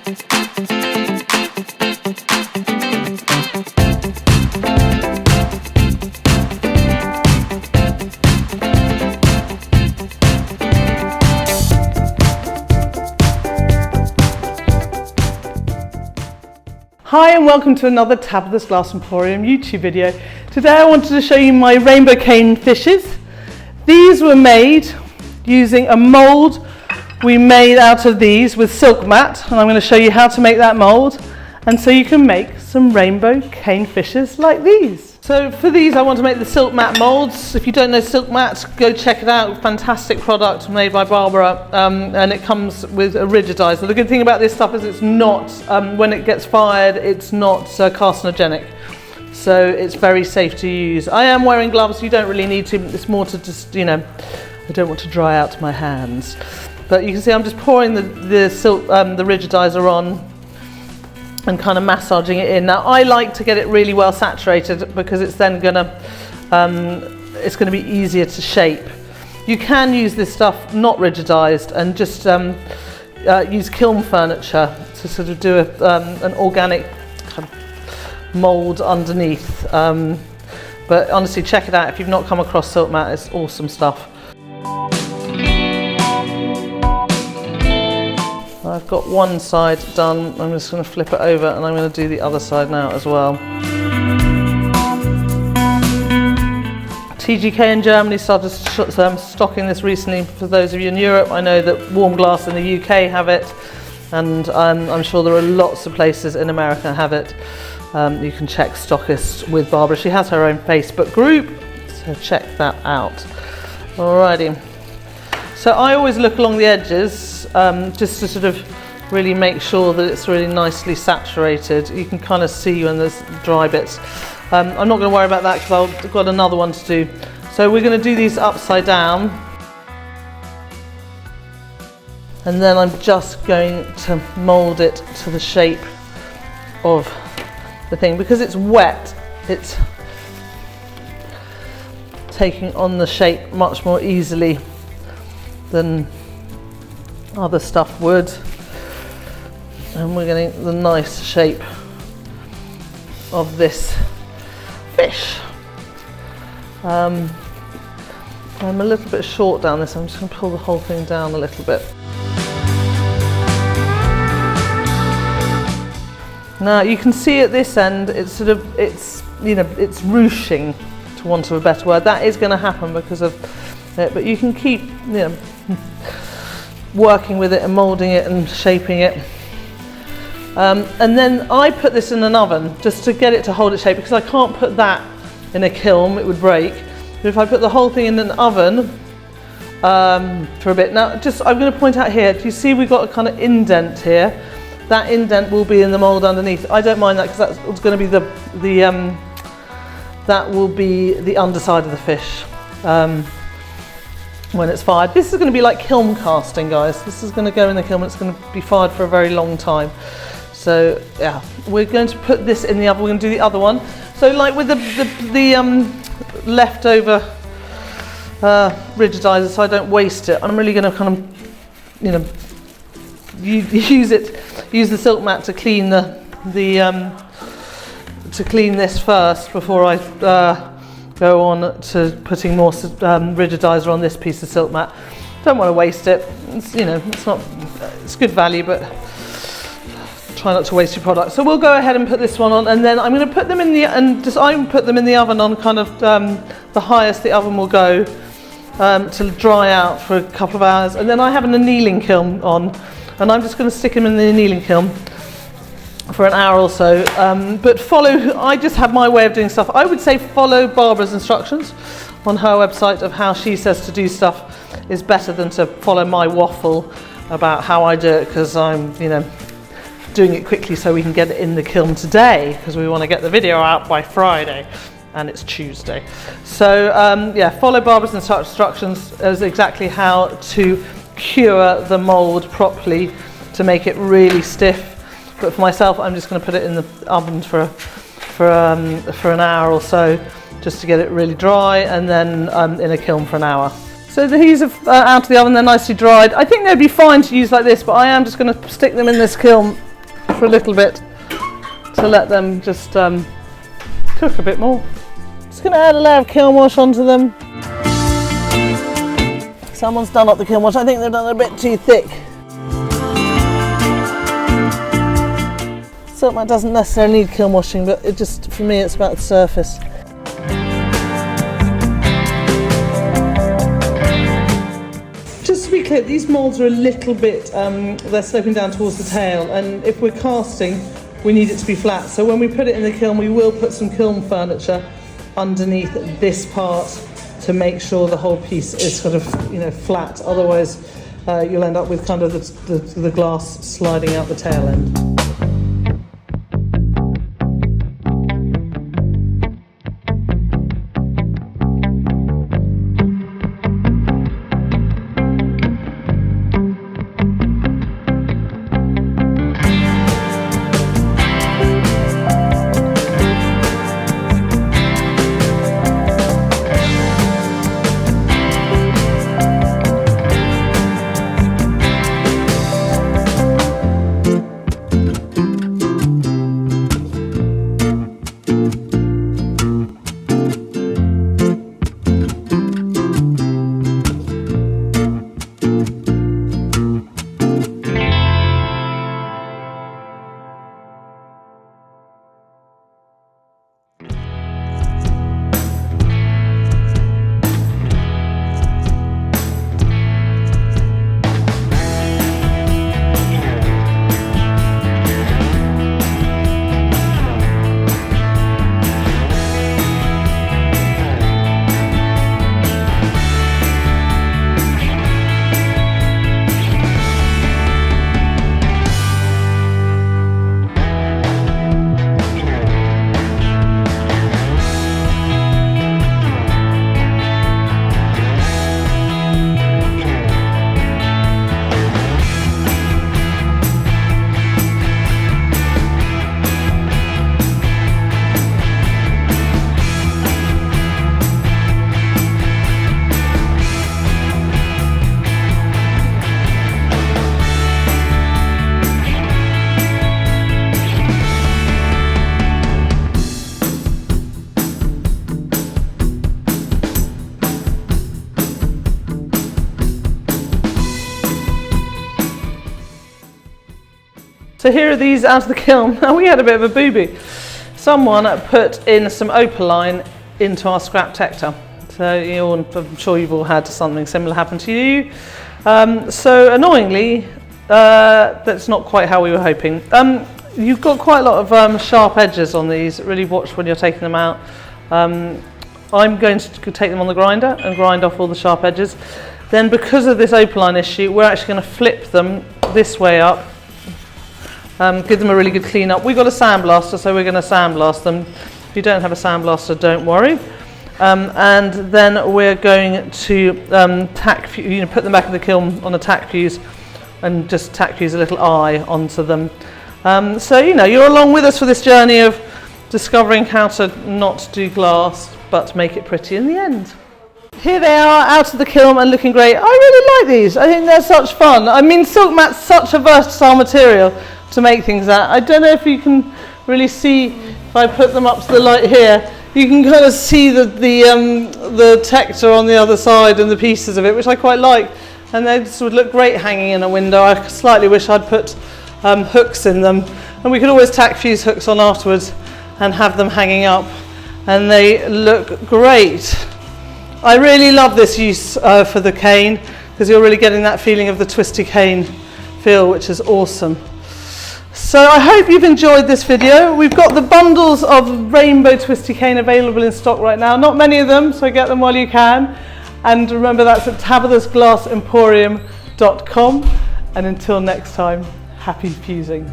Hi and welcome to another Tabitha's Glass Emporium YouTube video. Today I wanted to show you my rainbow cane fishes. These were made using a mould we made out of these with SilkeMat, and I'm going to show you how to make that mould, and so you can make some rainbow cane fishes like these. So for these I want to make the SilkeMat moulds. If you don't know SilkeMat, go check it out. Fantastic product made by Bribir, and it comes with a rigidizer. The good thing about this stuff is it's not, when it gets fired, it's not carcinogenic. So it's very safe to use. I am wearing gloves, you don't really need to. It's more to just, you know, I don't want to dry out my hands. But you can see I'm just pouring the rigidizer on and kind of massaging it in. Now I like to get it really well saturated because it's then gonna be easier to shape. You can use this stuff not rigidized and just use kiln furniture to sort of do an organic kind of mold underneath. But honestly, check it out if you've not come across SilkeMat. It's awesome stuff. I've got one side done. I'm just going to flip it over and I'm going to do the other side now as well. TGK in Germany started stocking this recently. For those of you in Europe, I know that Warm Glass in the UK have it, and I'm sure there are lots of places in America have it. You can check stockists with Barbara. She has her own Facebook group, so check that out. Alrighty. So I always look along the edges just to sort of really make sure that it's really nicely saturated. You can kind of see when there's dry bits. I'm not going to worry about that because I've got another one to do. So we're going to do these upside down. And then I'm just going to mould it to the shape of the thing. Because it's wet, it's taking on the shape much more easily than other stuff would, and we're getting the nice shape of this fish. I'm a little bit short down this, I'm just going to pull the whole thing down a little bit. Now you can see at this end it's it's ruching, to want of a better word. That is going to happen because of it, but you can keep working with it and moulding it and shaping it. And then I put this in an oven just to get it to hold its shape, because I can't put that in a kiln, it would break. But if I put the whole thing in an oven for a bit. Now I'm going to point out here, do you see we've got a kind of indent here? That indent will be in the mould underneath. I don't mind that because that's going to be that will be the underside of the fish. When it's fired. This is going to be like kiln casting, guys. This is going to go in the kiln and it's going to be fired for a very long time. So yeah, we're going to put this in the oven. We're going to do the other one. So like with the leftover rigidizer, so I don't waste it, I'm really going to kind of use the SilkeMat to clean to clean this first before I go on to putting more rigidizer on this piece of SilkeMat. Don't want to waste it. It's good value, but try not to waste your product. So we'll go ahead and put this one on, and then I'm going to put them in the oven on kind of the highest the oven will go to dry out for a couple of hours, and then I have an annealing kiln on, and I'm just going to stick them in the annealing kiln for an hour or so, but I just have my way of doing stuff. I would say follow Barbara's instructions on her website of how she says to do stuff is better than to follow my waffle about how I do it, because I'm doing it quickly so we can get it in the kiln today, because we want to get the video out by Friday and it's Tuesday. So yeah, follow Barbara's instructions as exactly how to cure the mould properly to make it really stiff. But for myself, I'm just going to put it in the oven for an hour or so, just to get it really dry, and then in a kiln for an hour. So these are out of the oven, they're nicely dried. I think they'd be fine to use like this, but I am just going to stick them in this kiln for a little bit to let them just cook a bit more. Just going to add a layer of kiln wash onto them. Someone's done up the kiln wash. I think they've done it a bit too thick. SilkeMat doesn't necessarily need kiln washing, but it just, for me, it's about the surface. Just to be clear, these moulds are a little bit, they're sloping down towards the tail, and if we're casting, we need it to be flat. So when we put it in the kiln, we will put some kiln furniture underneath this part to make sure the whole piece is sort of, you know, flat. Otherwise, you'll end up with kind of the glass sliding out the tail end. So here are these out of the kiln. Now we had a bit of a boo-boo. Someone put in some opaline into our scrap tector. So I'm sure you've all had something similar happen to you. So annoyingly, that's not quite how we were hoping. You've got quite a lot of sharp edges on these. Really watch when you're taking them out. I'm going to take them on the grinder and grind off all the sharp edges. Then because of this opaline issue, we're actually going to flip them this way up. Give them a really good clean up. We've got a sandblaster, so we're going to sandblast them. If you don't have a sandblaster, don't worry. And then we're going to put them back in the kiln on a tack fuse and just tack fuse a little eye onto them. So you're along with us for this journey of discovering how to not do glass but make it pretty in the end. Here they are out of the kiln and looking great. I really like these. I think they're such fun. I mean, SilkeMat's such a versatile material to make things out. I don't know if you can really see, if I put them up to the light here, you can kind of see the texture on the other side and the pieces of it, which I quite like. And they just would look great hanging in a window. I slightly wish I'd put hooks in them. And we could always tack fuse hooks on afterwards and have them hanging up. And they look great. I really love this use for the cane, because you're really getting that feeling of the twisty cane feel, which is awesome. So I hope you've enjoyed this video. We've got the bundles of rainbow twisty cane available in stock right now. Not many of them, so get them while you can. And remember, that's at tabithasglassemporium.com. And until next time, happy fusing.